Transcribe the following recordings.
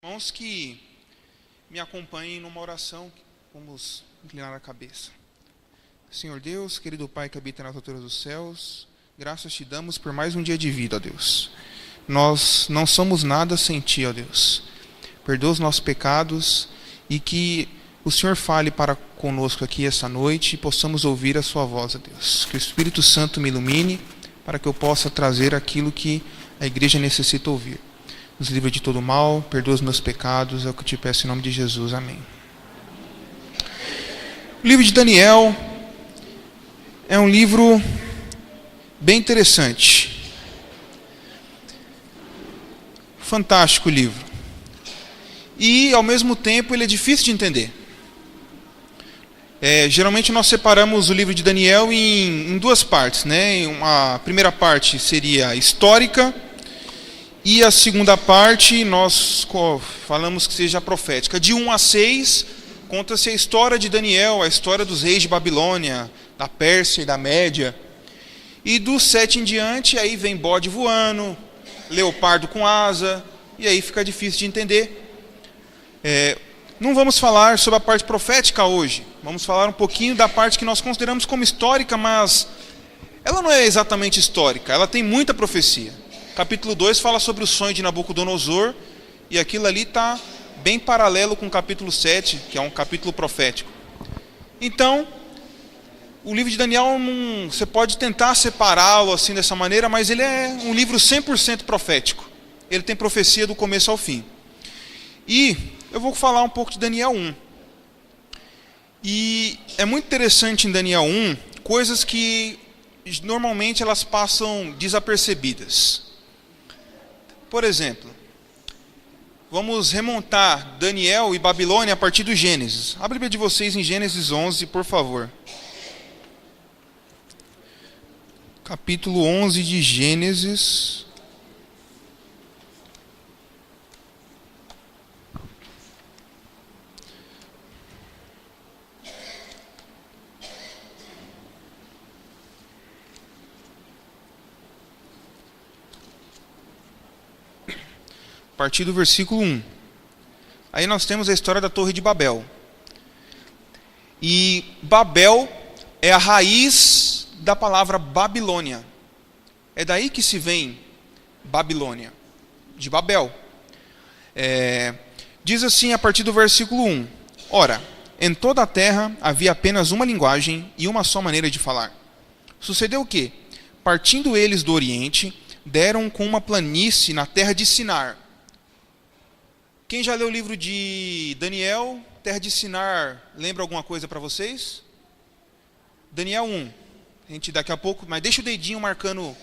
Irmãos que me acompanhem numa oração, vamos inclinar a cabeça. Senhor Deus, querido Pai que habita nas alturas dos céus, graças te damos por mais um dia de vida, ó Deus. Nós não somos nada sem ti, ó Deus. Perdoa os nossos pecados e que o Senhor fale para conosco aqui essa noite e possamos ouvir a sua voz, ó Deus. Que o Espírito Santo me ilumine para que eu possa trazer aquilo que a igreja necessita ouvir. Nos livra de todo mal, perdoa os meus pecados, é o que eu te peço em nome de Jesus, amém. O livro de Daniel é um livro bem interessante. Fantástico livro. E, ao mesmo tempo, ele é difícil de entender. Geralmente nós separamos o livro de Daniel em duas partes, né? A primeira parte seria histórica, e a segunda parte, nós falamos que seja profética. De 1 a 6, conta-se a história de Daniel, a história dos reis de Babilônia, da Pérsia e da Média. E do 7 em diante, aí vem bode voando, leopardo com asa, e aí fica difícil de entender. Não vamos falar sobre a parte profética hoje. Vamos falar um pouquinho da parte que nós consideramos como histórica, mas ela não é exatamente histórica, ela tem muita profecia. Capítulo 2 fala sobre o sonho de Nabucodonosor, e aquilo ali está bem paralelo com o capítulo 7, que é um capítulo profético. Então, o livro de Daniel, você pode tentar separá-lo assim dessa maneira, mas ele é um livro 100% profético. Ele tem profecia do começo ao fim. E eu vou falar um pouco de Daniel 1. E é muito interessante em Daniel 1, coisas que normalmente elas passam desapercebidas. Por exemplo, vamos remontar Daniel e Babilônia a partir do Gênesis. Abre a Bíblia de vocês em Gênesis 11, por favor. Capítulo 11 de Gênesis. A partir do versículo 1. Aí nós temos a história da Torre de Babel. E Babel é a raiz da palavra Babilônia. É daí que se vem Babilônia, de Babel. Diz assim a partir do versículo 1. Ora, em toda a terra havia apenas uma linguagem e uma só maneira de falar. Sucedeu o quê? Partindo eles do Oriente, deram com uma planície na terra de Sinar. Quem já leu o livro de Daniel, terra de Sinar, lembra alguma coisa para vocês? Daniel 1. A gente daqui a pouco, mas deixa o dedinho marcando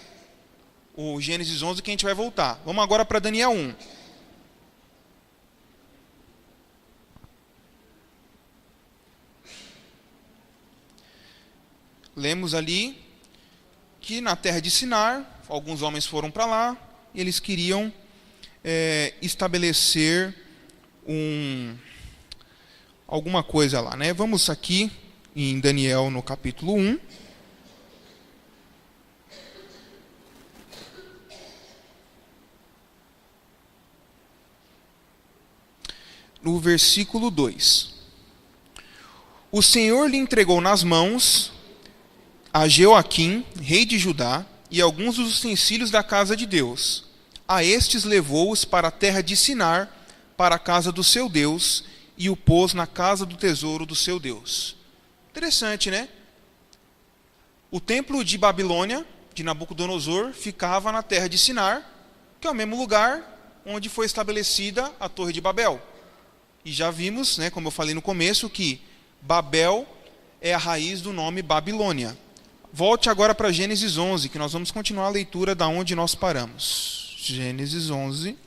o Gênesis 11 que a gente vai voltar. Vamos agora para Daniel 1. Lemos ali que na terra de Sinar, alguns homens foram para lá e eles queriam estabelecer alguma coisa lá, né? Vamos aqui em Daniel no capítulo 1. No versículo 2. O Senhor lhe entregou nas mãos a Jeoaquim, rei de Judá, e alguns dos utensílios da casa de Deus. A estes levou-os para a terra de Sinar, para a casa do seu Deus, e o pôs na casa do tesouro do seu Deus. Interessante, né? O templo de Babilônia, de Nabucodonosor, ficava na terra de Sinar, que é o mesmo lugar onde foi estabelecida a Torre de Babel. E já vimos, né, como eu falei no começo, que Babel é a raiz do nome Babilônia. Volte agora para Gênesis 11, que nós vamos continuar a leitura da onde nós paramos. Gênesis 11.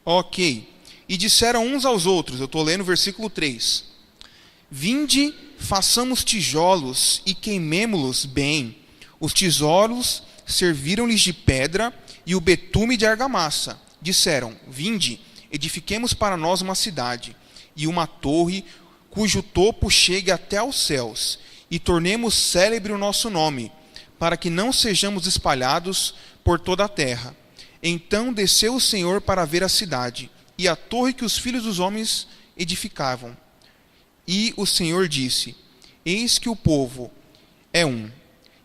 Ok. E disseram uns aos outros, eu estou lendo o versículo 3. Vinde, façamos tijolos e queimemo-los bem. Os tijolos serviram-lhes de pedra e o betume de argamassa. Disseram, vinde, edifiquemos para nós uma cidade e uma torre cujo topo chegue até aos céus, e tornemos célebre o nosso nome, para que não sejamos espalhados por toda a terra. Então desceu o Senhor para ver a cidade e a torre que os filhos dos homens edificavam. E o Senhor disse: Eis que o povo é um,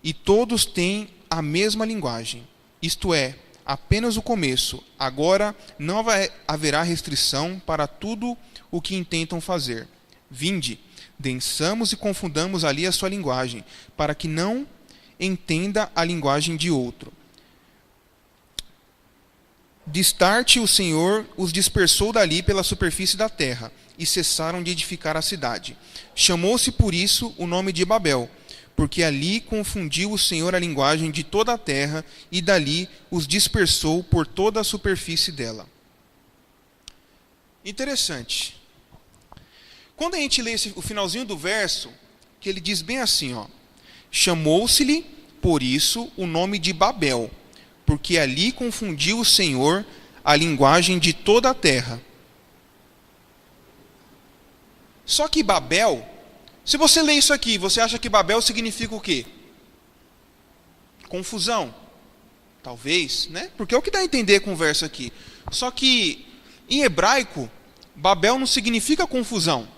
e todos têm a mesma linguagem. Isto é, apenas o começo. Agora não haverá restrição para tudo o que intentam fazer. Vinde, dençamos e confundamos ali a sua linguagem, para que não entenda a linguagem de outro. Distarte o Senhor os dispersou dali pela superfície da terra, e cessaram de edificar a cidade. Chamou-se por isso o nome de Babel, porque ali confundiu o Senhor a linguagem de toda a terra, e dali os dispersou por toda a superfície dela. Interessante. Quando a gente lê o finalzinho do verso, que ele diz bem assim, ó: chamou-se-lhe por isso o nome de Babel, porque ali confundiu o Senhor a linguagem de toda a terra. Só que Babel, se você lê isso aqui, você acha que Babel significa o quê? Confusão. Talvez, né? Porque é o que dá a entender com o verso aqui. Só que, em hebraico, Babel não significa confusão.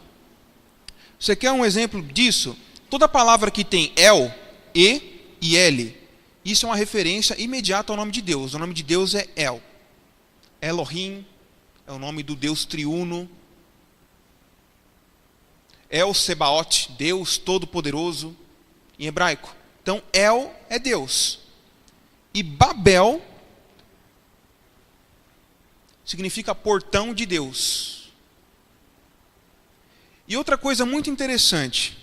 Você quer um exemplo disso? Toda palavra que tem El, E L, isso é uma referência imediata ao nome de Deus. O nome de Deus é El. Elohim é o nome do Deus triuno. El Sebaot, Deus Todo-Poderoso, em hebraico. Então, El é Deus. E Babel significa portão de Deus. E outra coisa muito interessante.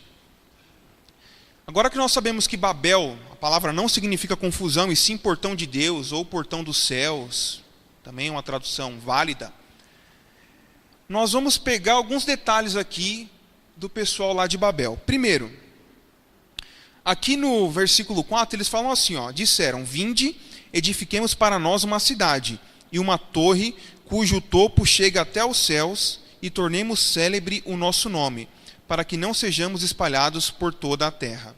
Agora que nós sabemos que Babel, a palavra não significa confusão, e sim portão de Deus, ou portão dos céus, também é uma tradução válida, nós vamos pegar alguns detalhes aqui do pessoal lá de Babel. Primeiro, aqui no versículo 4, eles falam assim, ó: disseram, vinde, edifiquemos para nós uma cidade, e uma torre, cujo topo chega até os céus, e tornemos célebre o nosso nome, para que não sejamos espalhados por toda a terra.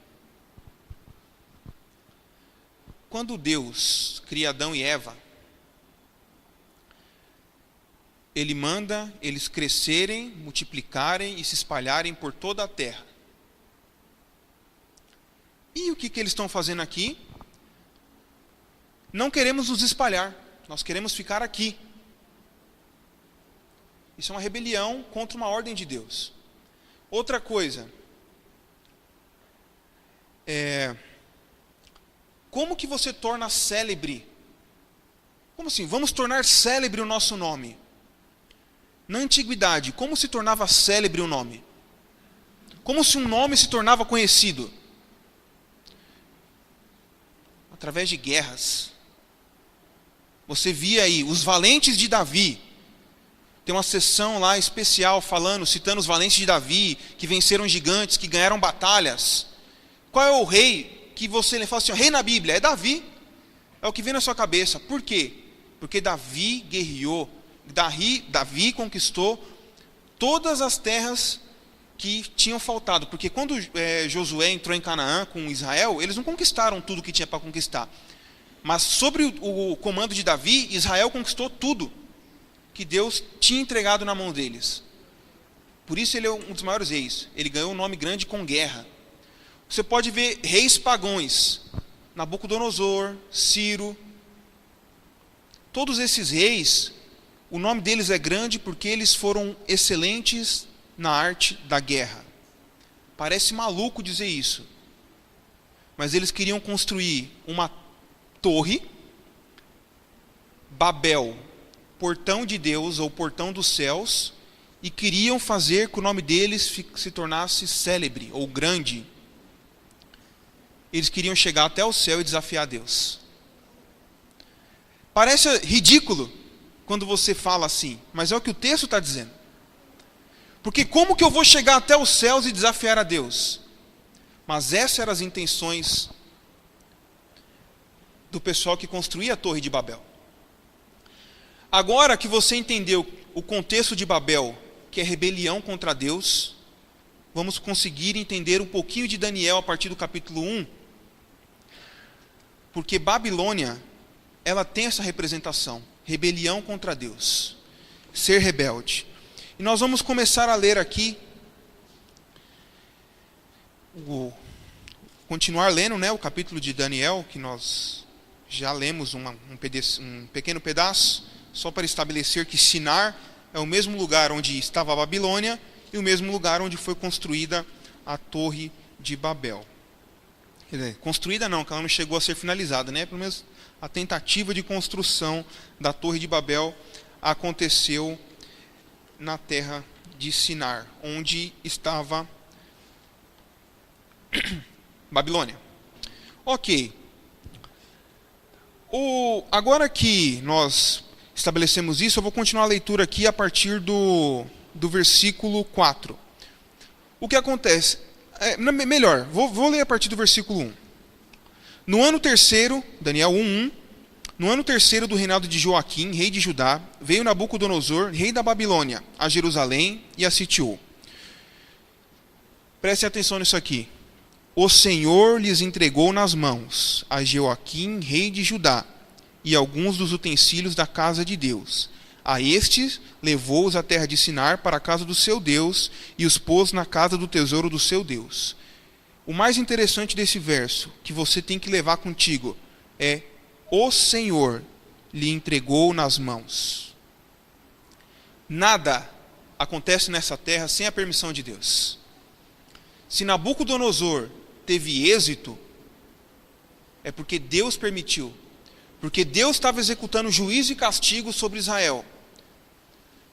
Quando Deus cria Adão e Eva, Ele manda eles crescerem, multiplicarem e se espalharem por toda a terra. E o que eles estão fazendo aqui? Não queremos nos espalhar, nós queremos ficar aqui. Isso é uma rebelião contra uma ordem de Deus. Outra coisa, como que você torna célebre? Como assim? Vamos tornar célebre o nosso nome. Na antiguidade, como se tornava célebre o nome? Como se um nome se tornava conhecido? Através de guerras. Você via aí os valentes de Davi. Tem uma sessão lá especial falando, citando os valentes de Davi, que venceram gigantes, que ganharam batalhas. Qual é o rei que você fala assim, rei na Bíblia? É Davi. É o que vem na sua cabeça. Por quê? Porque Davi guerreou. Davi conquistou todas as terras que tinham faltado. Porque quando Josué entrou em Canaã com Israel, eles não conquistaram tudo que tinha para conquistar. Mas sobre o comando de Davi, Israel conquistou tudo que Deus tinha entregado na mão deles. Por isso ele é um dos maiores reis. Ele ganhou um nome grande com guerra. Você pode ver reis pagões, Nabucodonosor, Ciro. Todos esses reis, o nome deles é grande porque eles foram excelentes na arte da guerra. Parece maluco dizer isso. Mas eles queriam construir uma torre, Babel, portão de Deus ou portão dos céus, e queriam fazer que o nome deles se tornasse célebre ou grande. Eles queriam chegar até o céu e desafiar Deus. Parece ridículo quando você fala assim, mas é o que o texto está dizendo. Porque como que eu vou chegar até os céus e desafiar a Deus? Mas essas eram as intenções do pessoal que construía a Torre de Babel. Agora que você entendeu o contexto de Babel, que é rebelião contra Deus, vamos conseguir entender um pouquinho de Daniel a partir do capítulo 1. Porque Babilônia ela tem essa representação, rebelião contra Deus, ser rebelde. E nós vamos começar a ler aqui, continuar lendo, né, o capítulo de Daniel, que nós já lemos um pequeno pedaço, só para estabelecer que Sinar é o mesmo lugar onde estava a Babilônia e o mesmo lugar onde foi construída a Torre de Babel. Quer dizer, construída não, que ela não chegou a ser finalizada, né? Pelo menos a tentativa de construção da Torre de Babel aconteceu na terra de Sinar, onde estava Babilônia. Ok. Agora que nós estabelecemos isso, eu vou continuar a leitura aqui a partir do versículo 4. O que acontece? Melhor, vou ler a partir do versículo 1. No ano terceiro, Daniel 1:1, no ano terceiro do reinado de Joaquim, rei de Judá, veio Nabucodonosor, rei da Babilônia, a Jerusalém e a sitiou. Prestem atenção nisso aqui. O Senhor lhes entregou nas mãos a Joaquim, rei de Judá, e alguns dos utensílios da casa de Deus. A estes levou-os à terra de Sinar para a casa do seu Deus e os pôs na casa do tesouro do seu Deus. O mais interessante desse verso, que você tem que levar contigo, é: o Senhor lhe entregou nas mãos. Nada acontece nessa terra sem a permissão de Deus. Se Nabucodonosor teve êxito, é porque Deus permitiu. Porque Deus estava executando juízo e castigo sobre Israel.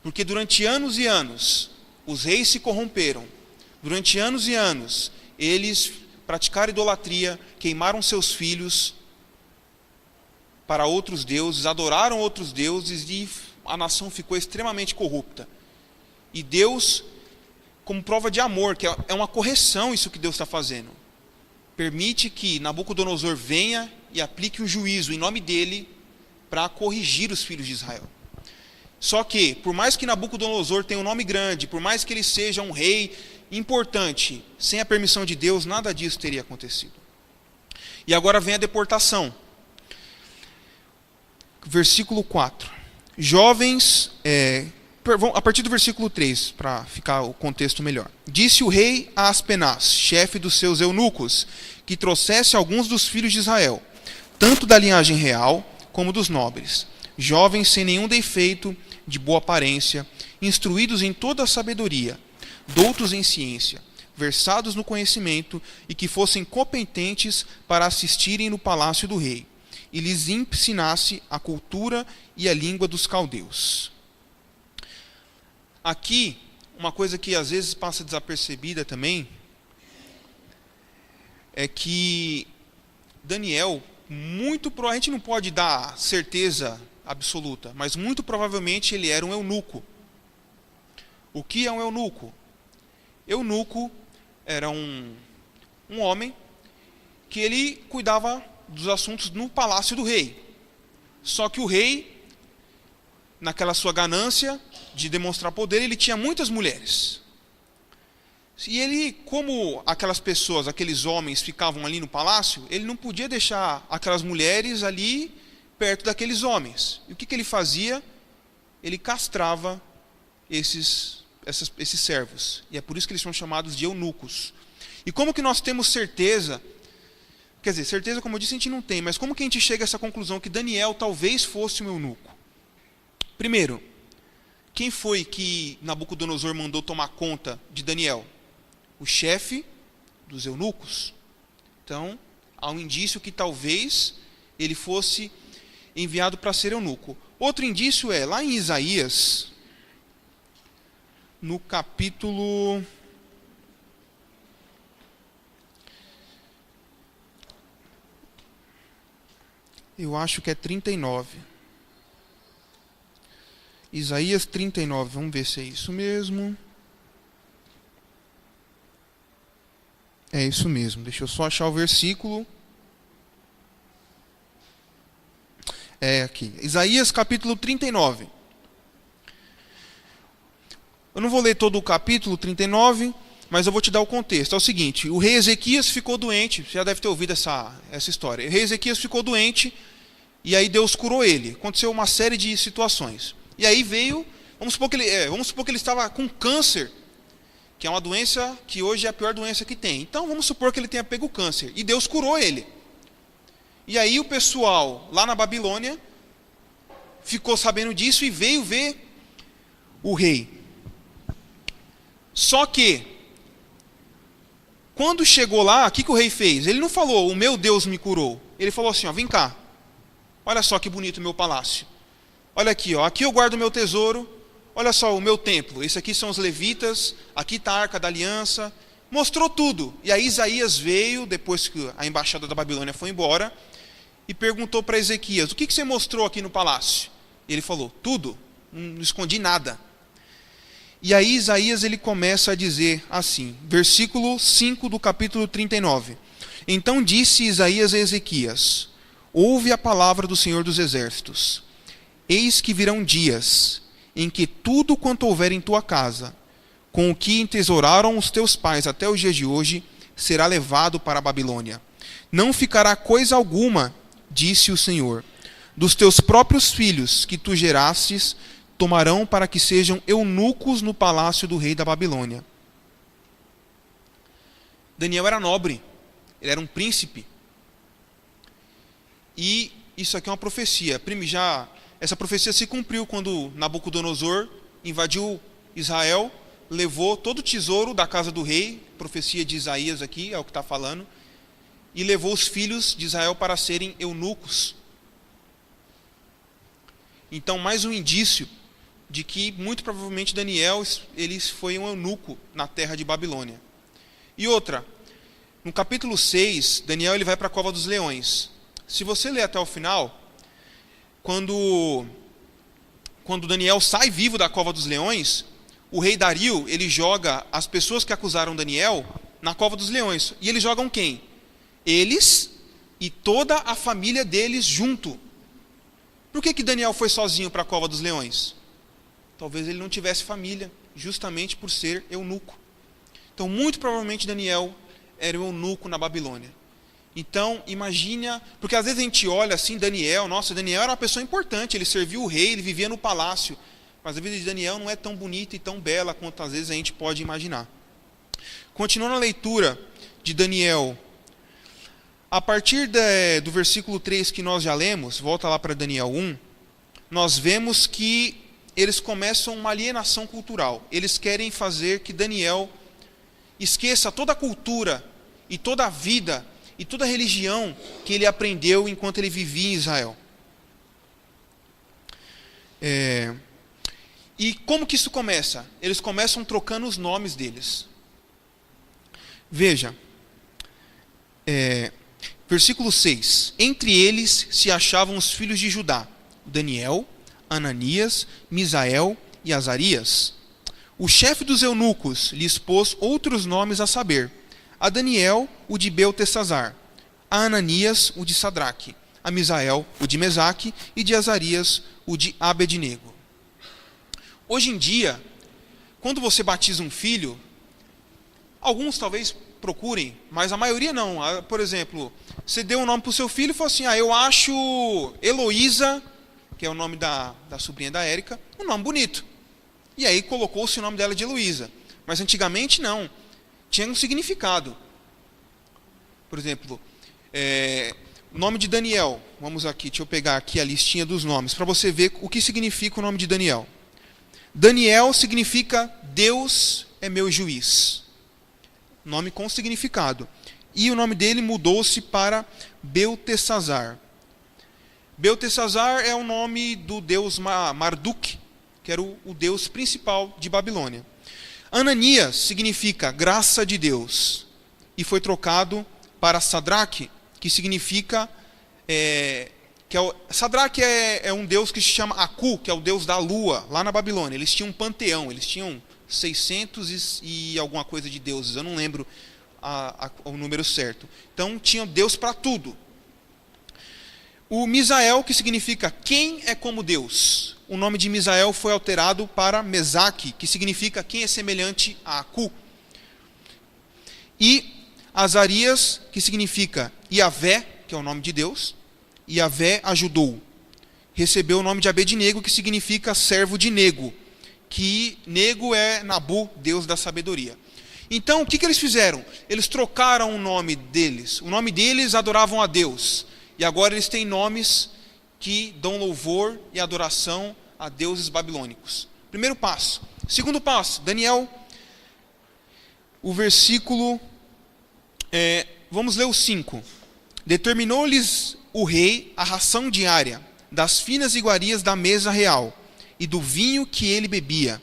Porque durante anos e anos, os reis se corromperam. Durante anos e anos, eles praticaram idolatria, queimaram seus filhos para outros deuses, adoraram outros deuses e a nação ficou extremamente corrupta. E Deus, como prova de amor, que é uma correção isso que Deus está fazendo, permite que Nabucodonosor venha e aplique um juízo em nome dele para corrigir os filhos de Israel. Só que, por mais que Nabucodonosor tenha um nome grande, por mais que ele seja um rei importante, sem a permissão de Deus, nada disso teria acontecido. E agora vem a deportação. Versículo 4. Jovens, a partir do versículo 3, para ficar o contexto melhor. Disse o rei a Aspenaz, chefe dos seus eunucos, que trouxesse alguns dos filhos de Israel, tanto da linhagem real como dos nobres, jovens sem nenhum defeito, de boa aparência, instruídos em toda a sabedoria, doutos em ciência, versados no conhecimento e que fossem competentes para assistirem no palácio do rei, e lhes ensinasse a cultura e a língua dos caldeus. Aqui, uma coisa que às vezes passa desapercebida também, é que Daniel, a gente não pode dar certeza absoluta, mas muito provavelmente ele era um eunuco. O que é um eunuco? Eunuco era um homem que ele cuidava dos assuntos no palácio do rei. Só que o rei, naquela sua ganância de demonstrar poder, ele tinha muitas mulheres. E ele, como aquelas pessoas, aqueles homens ficavam ali no palácio, ele não podia deixar aquelas mulheres ali perto daqueles homens. E o que ele fazia? Ele castrava esses servos. E é por isso que eles são chamados de eunucos. E como que nós temos certeza? Quer dizer, certeza, como eu disse, a gente não tem, mas como que a gente chega a essa conclusão que Daniel talvez fosse um eunuco? Primeiro, quem foi que Nabucodonosor mandou tomar conta de Daniel? O chefe dos eunucos. Então, há um indício que talvez ele fosse enviado para ser eunuco. Outro indício é, lá em Isaías, no capítulo... eu acho que é 39. Isaías 39, vamos ver se é isso mesmo. É isso mesmo, deixa eu só achar o versículo. É aqui, Isaías capítulo 39. Eu não vou ler todo o capítulo 39, mas eu vou te dar o contexto. É o seguinte, o rei Ezequias ficou doente, você já deve ter ouvido essa história. O rei Ezequias ficou doente E aí Deus curou ele. Aconteceu uma série de situações. E aí veio, vamos supor que ele estava com câncer, que é uma doença que hoje é a pior doença que tem. Então vamos supor que ele tenha pego câncer. E Deus curou ele. E aí o pessoal lá na Babilônia ficou sabendo disso e veio ver o rei. Só que, quando chegou lá, o que o rei fez? Ele não falou, o meu Deus me curou. Ele falou assim, ó, vem cá. Olha só que bonito o meu palácio. Olha aqui, ó, aqui eu guardo o meu tesouro. Olha só o meu templo. Esse aqui são os levitas. Aqui está a Arca da Aliança. Mostrou tudo. E aí Isaías veio, depois que a embaixada da Babilônia foi embora, e perguntou para Ezequias, o que você mostrou aqui no palácio? Ele falou, tudo. Não escondi nada. E aí Isaías ele começa a dizer assim, versículo 5 do capítulo 39. Então disse Isaías a Ezequias, ouve a palavra do Senhor dos Exércitos. Eis que virão dias em que tudo quanto houver em tua casa, com o que entesouraram os teus pais até os dias de hoje, será levado para a Babilônia. Não ficará coisa alguma, disse o Senhor. Dos teus próprios filhos que tu gerastes, tomarão para que sejam eunucos no palácio do rei da Babilônia. Daniel era nobre, ele era um príncipe. E isso aqui é uma profecia. Essa profecia se cumpriu quando Nabucodonosor invadiu Israel, levou todo o tesouro da casa do rei, profecia de Isaías aqui, é o que está falando, e levou os filhos de Israel para serem eunucos. Então, mais um indício de que, muito provavelmente, Daniel ele foi um eunuco na terra de Babilônia. E outra, no capítulo 6, Daniel ele vai para a cova dos leões. Se você ler até o final, quando Daniel sai vivo da cova dos leões, o rei Dario ele joga as pessoas que acusaram Daniel na cova dos leões. E eles jogam quem? Eles e toda a família deles junto. Por que Daniel foi sozinho para a cova dos leões? Talvez ele não tivesse família, justamente por ser eunuco. Então, muito provavelmente Daniel era um eunuco na Babilônia. Então, imagina, porque às vezes a gente olha assim, Daniel era uma pessoa importante, ele serviu o rei, ele vivia no palácio. Mas a vida de Daniel não é tão bonita e tão bela quanto às vezes a gente pode imaginar. Continuando a leitura de Daniel, a partir do versículo 3 que nós já lemos, volta lá para Daniel 1, nós vemos que eles começam uma alienação cultural. Eles querem fazer que Daniel esqueça toda a cultura e toda a vida e toda a religião que ele aprendeu enquanto ele vivia em Israel. E como que isso começa? Eles começam trocando os nomes deles. Veja, versículo 6. Entre eles se achavam os filhos de Judá, Daniel, Ananias, Misael e Azarias. O chefe dos eunucos lhes pôs outros nomes a saber: a Daniel, o de Beltesazar, a Ananias, o de Sadraque, a Misael, o de Mesaque, e de Azarias, o de Abednego. Hoje em dia, quando você batiza um filho, alguns talvez procurem, mas a maioria não. Por exemplo, você deu um nome para o seu filho e falou assim, eu acho Heloísa, que é o nome da sobrinha da Érica, um nome bonito. E aí colocou-se o nome dela de Heloísa. Mas antigamente não. Tinha um significado. Por exemplo, o nome de Daniel. Vamos aqui, deixa eu pegar aqui a listinha dos nomes, para você ver o que significa o nome de Daniel. Daniel significa Deus é meu juiz. Nome com significado. E o nome dele mudou-se para Beltesazar. Beltesazar é o nome do deus Marduk, que era o deus principal de Babilônia. Ananias significa graça de Deus, e foi trocado para Sadraque, que significa... Sadraque é um deus que se chama Aku, que é o deus da lua, lá na Babilônia. Eles tinham um panteão, eles tinham 600 e alguma coisa de deuses, eu não lembro o número certo. Então, tinham Deus para tudo. O Misael, que significa quem é como Deus. O nome de Misael foi alterado para Mesaque, que significa quem é semelhante a Aku. E Azarias, que significa Iavé, que é o nome de Deus. e Yahvé ajudou. Recebeu o nome de Abed-nego, que significa servo de Nego, que Nego é Nabu, deus da sabedoria. Então, o que eles fizeram? Eles trocaram o nome deles. O nome deles adoravam a Deus. E agora eles têm nomes que dão louvor e adoração a deuses babilônicos. Primeiro passo. Segundo passo, Daniel, o versículo, vamos ler o 5. Determinou-lhes o rei a ração diária das finas iguarias da mesa real e do vinho que ele bebia,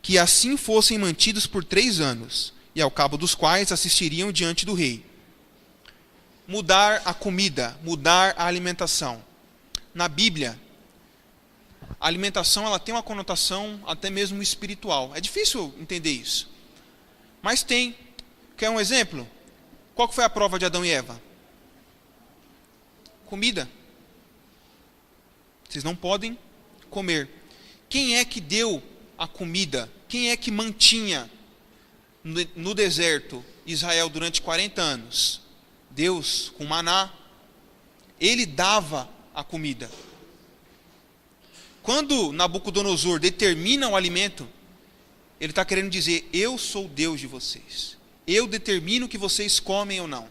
que assim fossem mantidos por 3 anos, e ao cabo dos quais assistiriam diante do rei. Mudar a comida, mudar a alimentação. Na Bíblia, a alimentação ela tem uma conotação até mesmo espiritual. É difícil entender isso, mas tem. Quer um exemplo? Qual que foi a prova de Adão e Eva? Comida. Vocês não podem comer. Quem é que deu a comida? Quem é que mantinha no deserto Israel durante 40 anos? Deus, com maná. Ele dava a comida. Quando Nabucodonosor determina o alimento, ele está querendo dizer: eu sou o Deus de vocês. Eu determino o que vocês comem ou não.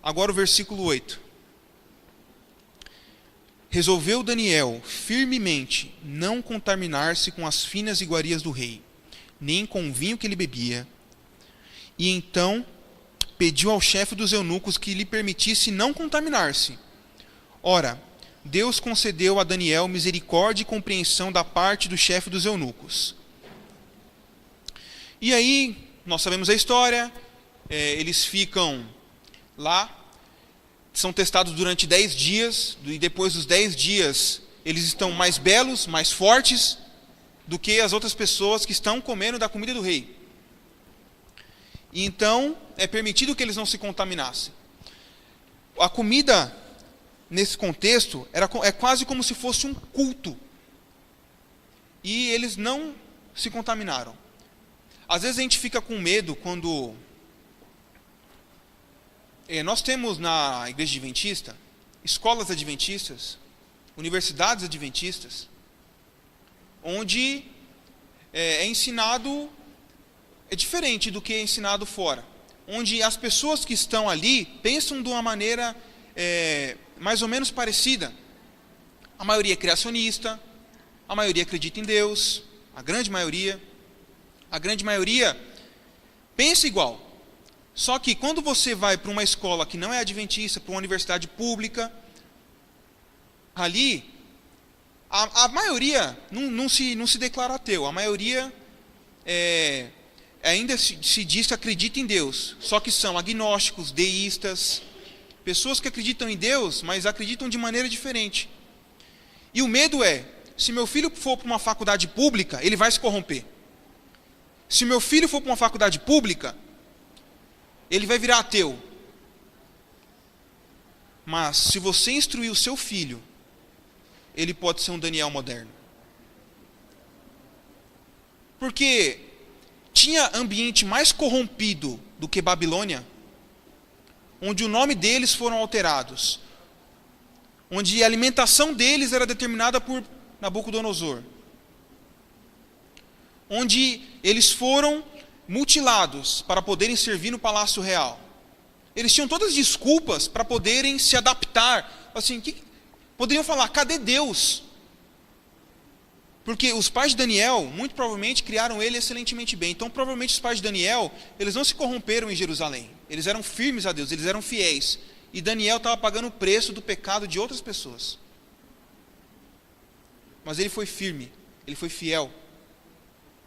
Agora o versículo 8. Resolveu Daniel firmemente não contaminar-se com as finas iguarias do rei, nem com o vinho que ele bebia. E então pediu ao chefe dos eunucos que lhe permitisse não contaminar-se. Ora, Deus concedeu a Daniel misericórdia e compreensão da parte do chefe dos eunucos. E aí, nós sabemos a história, eles ficam lá, são testados durante 10 dias, e depois dos 10 dias, eles estão mais belos, mais fortes, do que as outras pessoas que estão comendo da comida do rei. E então, é permitido que eles não se contaminassem. A comida, nesse contexto, é quase como se fosse um culto. E eles não se contaminaram. Às vezes a gente fica com medo quando... nós temos na igreja adventista, escolas adventistas, universidades adventistas, onde é ensinado, é diferente do que é ensinado fora. Onde as pessoas que estão ali pensam de uma maneira mais ou menos parecida. A maioria é criacionista, a maioria acredita em Deus, a grande maioria pensa igual. Só que quando você vai para uma escola que não é adventista, para uma universidade pública, ali, a maioria não se declara ateu. A maioria ainda se diz que acredita em Deus. Só que são agnósticos, deístas, pessoas que acreditam em Deus, mas acreditam de maneira diferente. E o medo é, se meu filho for para uma faculdade pública, ele vai se corromper. Se meu filho for para uma faculdade pública, ele vai virar ateu. Mas se você instruir o seu filho, ele pode ser um Daniel moderno. Porque tinha ambiente mais corrompido do que Babilônia, onde o nome deles foram alterados, onde a alimentação deles era determinada por Nabucodonosor, onde eles foram mutilados para poderem servir no palácio real. Eles tinham todas as desculpas para poderem se adaptar. Assim, poderiam falar: cadê Deus? Porque os pais de Daniel, muito provavelmente, criaram ele excelentemente bem. Então, provavelmente, os pais de Daniel, eles não se corromperam em Jerusalém. Eles eram firmes a Deus, eles eram fiéis. E Daniel estava pagando o preço do pecado de outras pessoas. Mas ele foi firme, ele foi fiel.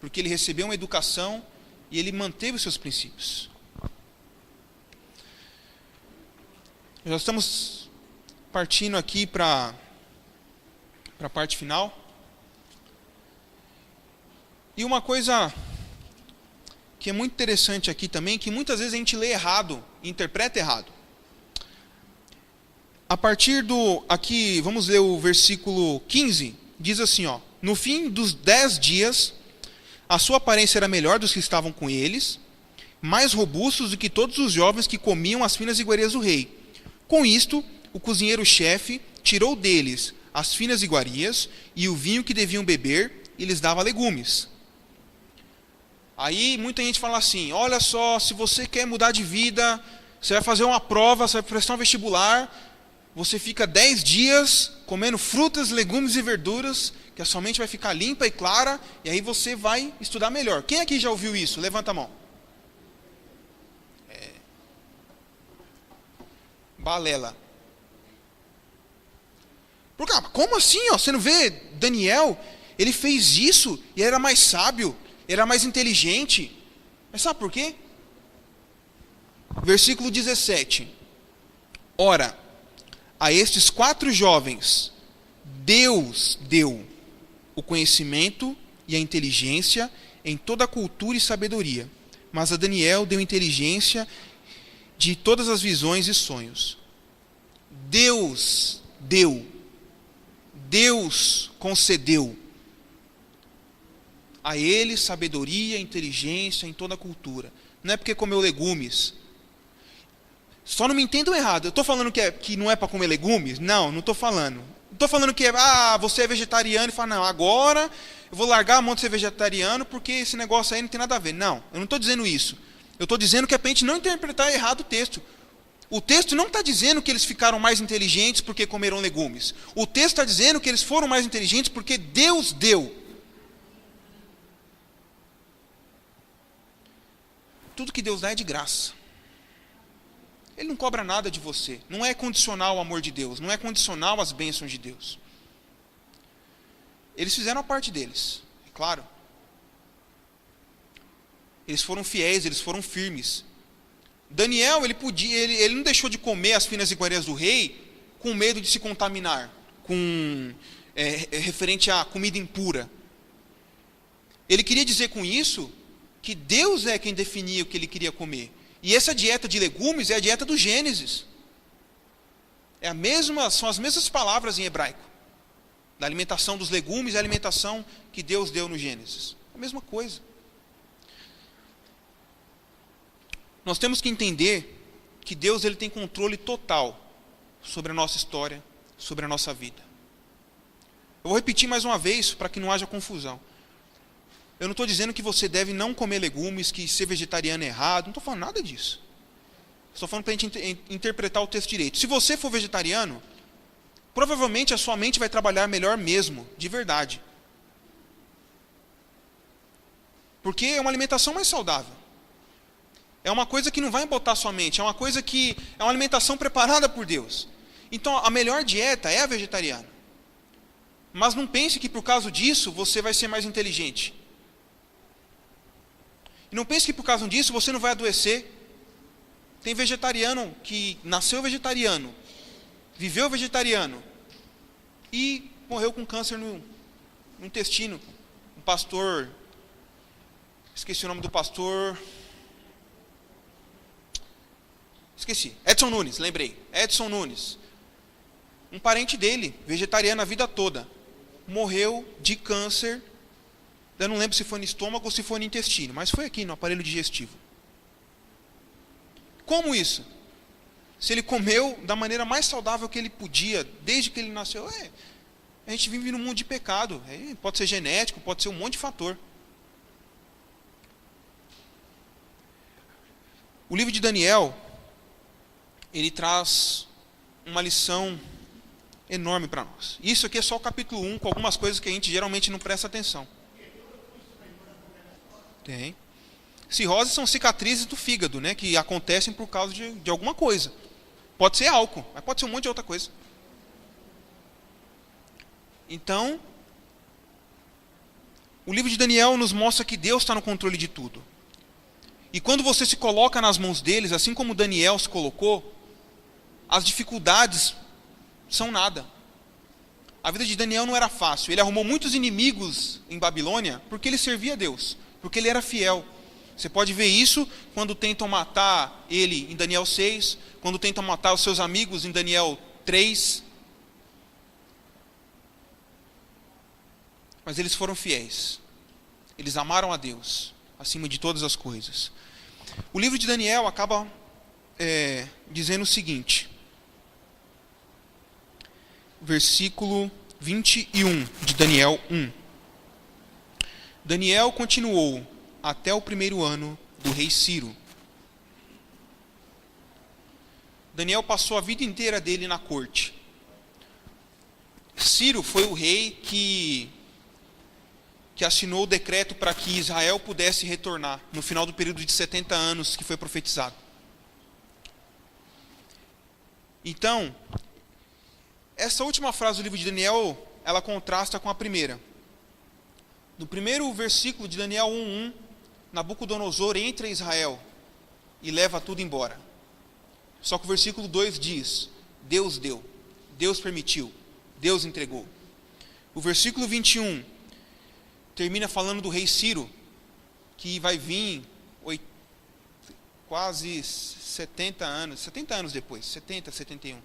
Porque ele recebeu uma educação e ele manteve os seus princípios. Já estamos partindo aqui para a parte final. E uma coisa que é muito interessante aqui também, que muitas vezes a gente lê errado, interpreta errado. A partir aqui, vamos ler o versículo 15, diz assim, ó: no fim dos 10 dias, a sua aparência era melhor dos que estavam com eles, mais robustos do que todos os jovens que comiam as finas iguarias do rei. Com isto, o cozinheiro-chefe tirou deles as finas iguarias e o vinho que deviam beber e lhes dava legumes. Aí muita gente fala assim, olha só, se você quer mudar de vida, você vai fazer uma prova, você vai prestar um vestibular, você fica 10 dias comendo frutas, legumes e verduras, que a sua mente vai ficar limpa e clara, e aí você vai estudar melhor. Quem aqui já ouviu isso? Levanta a mão. Balela. Porque, como assim? Ó? Você não vê Daniel? Ele fez isso e era mais sábio, era mais inteligente. Mas sabe por quê? Versículo 17. Ora, a estes 4 jovens, Deus deu o conhecimento e a inteligência em toda a cultura e sabedoria. Mas a Daniel deu inteligência de todas as visões e sonhos. Deus deu. Deus concedeu a ele sabedoria e inteligência em toda a cultura. Não é porque comeu legumes. Só não me entendam errado. Eu estou falando que não é para comer legumes? Não estou falando. Não estou falando que você é vegetariano e fala, não, agora eu vou largar a mão de ser vegetariano porque esse negócio aí não tem nada a ver. Não, eu não estou dizendo isso. Eu estou dizendo que é para a gente não interpretar errado o texto. O texto não está dizendo que eles ficaram mais inteligentes porque comeram legumes. O texto está dizendo que eles foram mais inteligentes porque Deus deu. Tudo que Deus dá é de graça. Ele não cobra nada de você. Não é condicional o amor de Deus. Não é condicional as bênçãos de Deus. Eles fizeram a parte deles, é claro. Eles foram fiéis, eles foram firmes. Daniel, ele não deixou de comer as finas iguarias do rei com medo de se contaminar, referente à comida impura. Ele queria dizer com isso que Deus é quem definia o que ele queria comer. E essa dieta de legumes é a dieta do Gênesis. São as mesmas palavras em hebraico. Da alimentação dos legumes e a alimentação que Deus deu no Gênesis. A mesma coisa. Nós temos que entender que Deus ele tem controle total sobre a nossa história, sobre a nossa vida. Eu vou repetir mais uma vez para que não haja confusão. Eu não estou dizendo que você deve não comer legumes, que ser vegetariano é errado, não estou falando nada disso. Estou falando para a gente interpretar o texto direito. Se você for vegetariano, provavelmente a sua mente vai trabalhar melhor mesmo, de verdade. Porque é uma alimentação mais saudável. É uma coisa que não vai embotar sua mente, é uma coisa que é uma alimentação preparada por Deus. Então a melhor dieta é a vegetariana. Mas não pense que por causa disso você vai ser mais inteligente. E não pense que por causa disso você não vai adoecer. Tem vegetariano que nasceu vegetariano, viveu vegetariano e morreu com câncer no intestino. Um pastor, esqueci o nome do pastor, Edson Nunes, lembrei, Edson Nunes. Um parente dele, vegetariano a vida toda, morreu de câncer. Eu não lembro se foi no estômago ou se foi no intestino, mas foi aqui no aparelho digestivo. Como isso? Se ele comeu da maneira mais saudável que ele podia, desde que ele nasceu. A gente vive num mundo de pecado. Pode ser genético, pode ser um monte de fator. O livro de Daniel, ele traz uma lição enorme para nós. Isso aqui é só o capítulo 1, com algumas coisas que a gente geralmente não presta atenção. Tem. Cirrose são cicatrizes do fígado, né, que acontecem por causa de alguma coisa. Pode ser álcool, mas pode ser um monte de outra coisa. Então, o livro de Daniel nos mostra que Deus está no controle de tudo. E quando você se coloca nas mãos deles, assim como Daniel se colocou, as dificuldades são nada. A vida de Daniel não era fácil. Ele arrumou muitos inimigos em Babilônia porque ele servia a Deus, porque ele era fiel. Você pode ver isso quando tentam matar ele em Daniel 6, quando tentam matar os seus amigos em Daniel 3. Mas eles foram fiéis. Eles amaram a Deus acima de todas as coisas. O livro de Daniel acaba dizendo o seguinte: versículo 21 de Daniel 1. Daniel continuou até o primeiro ano do rei Ciro. Daniel passou a vida inteira dele na corte. Ciro foi o rei que assinou o decreto para que Israel pudesse retornar no final do período de 70 anos que foi profetizado. Então, essa última frase do livro de Daniel, ela contrasta com a primeira. No primeiro versículo de Daniel 1:1, Nabucodonosor entra em Israel e leva tudo embora. Só que o versículo 2 diz: Deus deu, Deus permitiu, Deus entregou. O versículo 21 termina falando do rei Ciro, que vai vir quase 70 anos depois, 70, 71.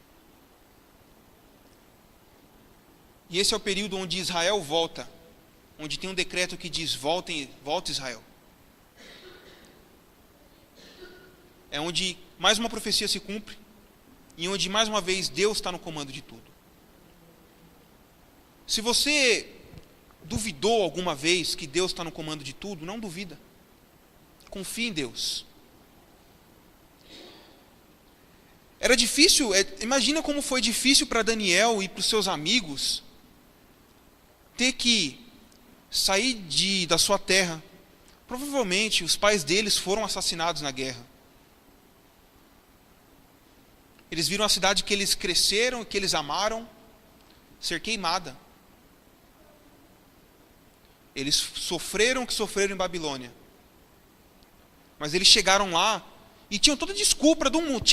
E esse é o período onde Israel volta, onde tem um decreto que diz: volta Israel. É onde mais uma profecia se cumpre e onde mais uma vez Deus está no comando de tudo. Se você duvidou alguma vez que Deus está no comando de tudo, não duvida. Confie em Deus. Era difícil, imagina como foi difícil para Daniel e para os seus amigos ter que sair da sua terra. Provavelmente os pais deles foram assassinados na guerra. Eles viram a cidade que eles cresceram, que eles amaram, ser queimada. Eles sofreram o que sofreram em Babilônia. Mas eles chegaram lá e tinham toda a desculpa do mundo.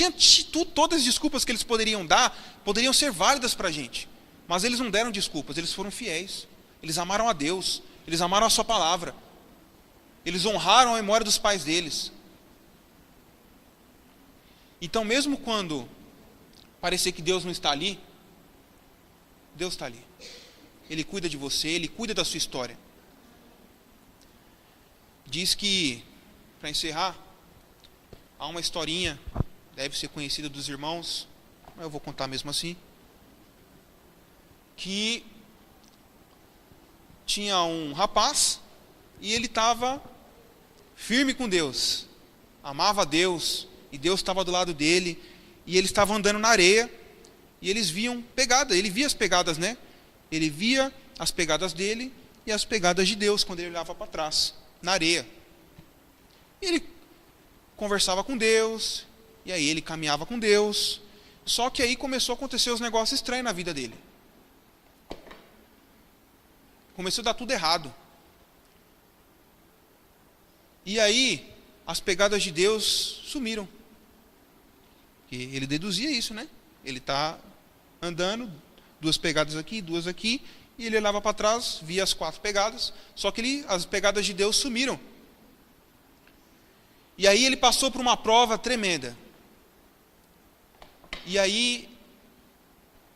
Todas as desculpas que eles poderiam dar, poderiam ser válidas para a gente. Mas eles não deram desculpas, eles foram fiéis. Eles amaram a Deus, eles amaram a sua palavra. Eles honraram a memória dos pais deles. Então, mesmo quando parecer que Deus não está ali, Deus está ali. Ele cuida de você, Ele cuida da sua história. Diz que, para encerrar, há uma historinha, deve ser conhecida dos irmãos, mas eu vou contar mesmo assim, que tinha um rapaz e ele estava firme com Deus, amava a Deus, e Deus estava do lado dele, e ele estava andando na areia, e eles viam pegadas, ele via as pegadas, né? Ele via as pegadas dele e as pegadas de Deus, quando ele olhava para trás, na areia. E ele conversava com Deus, e aí ele caminhava com Deus, só que aí começou a acontecer os negócios estranhos na vida dele. Começou a dar tudo errado. E aí, as pegadas de Deus sumiram. E ele deduzia isso, né? Ele está andando, 2 pegadas aqui, 2 aqui, e ele olhava para trás, via as 4 pegadas, só que as pegadas de Deus sumiram. E aí ele passou por uma prova tremenda. E aí,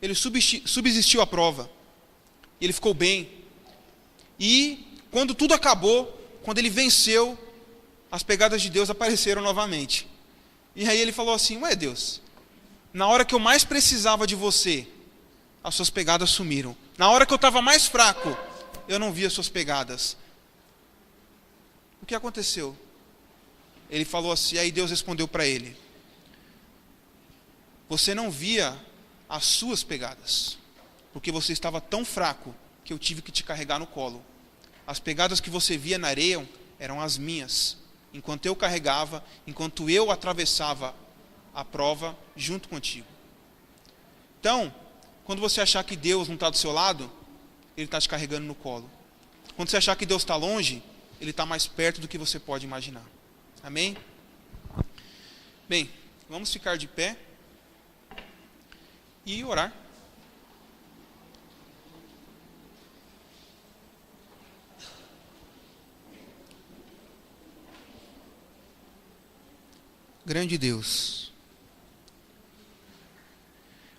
ele subsistiu à prova. E ele ficou bem. E quando tudo acabou, quando ele venceu, as pegadas de Deus apareceram novamente. E aí ele falou assim: ué, Deus, na hora que eu mais precisava de você, as suas pegadas sumiram. Na hora que eu estava mais fraco, eu não via as suas pegadas. O que aconteceu? Ele falou assim, aí Deus respondeu para ele: você não via as suas pegadas, porque você estava tão fraco que eu tive que te carregar no colo. As pegadas que você via na areia eram as minhas, enquanto eu carregava, enquanto eu atravessava a prova junto contigo. Então, quando você achar que Deus não está do seu lado, Ele está te carregando no colo. Quando você achar que Deus está longe, Ele está mais perto do que você pode imaginar. Amém? Bem, vamos ficar de pé e orar. Grande Deus,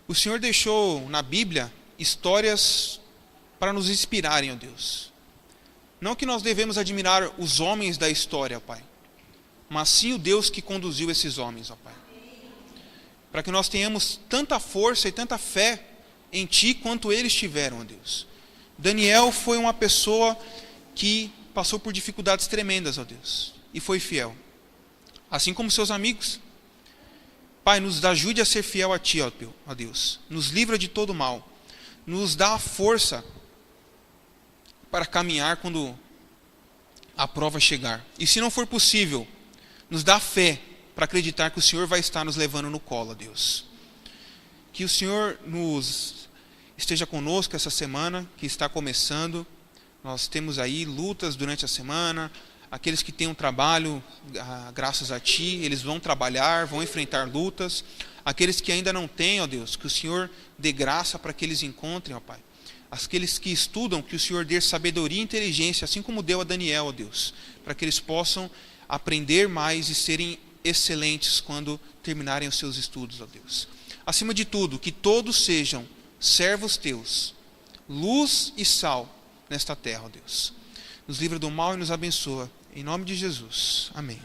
o Senhor deixou na Bíblia histórias para nos inspirarem, ó Deus. Não que nós devemos admirar os homens da história, ó Pai, mas sim o Deus que conduziu esses homens, ó Pai. Para que nós tenhamos tanta força e tanta fé em ti quanto eles tiveram, ó Deus. Daniel foi uma pessoa que passou por dificuldades tremendas, ó Deus, e foi fiel, assim como seus amigos. Pai, nos ajude a ser fiel a ti, ó Deus. Nos livra de todo mal. Nos dá a força para caminhar quando a prova chegar. E se não for possível, nos dá fé para acreditar que o Senhor vai estar nos levando no colo, ó Deus. Que o Senhor esteja conosco essa semana que está começando. Nós temos aí lutas durante a semana. Aqueles que têm um trabalho, graças a ti, eles vão trabalhar, vão enfrentar lutas. Aqueles que ainda não têm, ó Deus, que o Senhor dê graça para que eles encontrem, ó Pai. Aqueles que estudam, que o Senhor dê sabedoria e inteligência, assim como deu a Daniel, ó Deus, para que eles possam aprender mais e serem excelentes quando terminarem os seus estudos, ó Deus. Acima de tudo, que todos sejam servos teus, luz e sal nesta terra, ó Deus. Nos livra do mal e nos abençoa. Em nome de Jesus. Amém.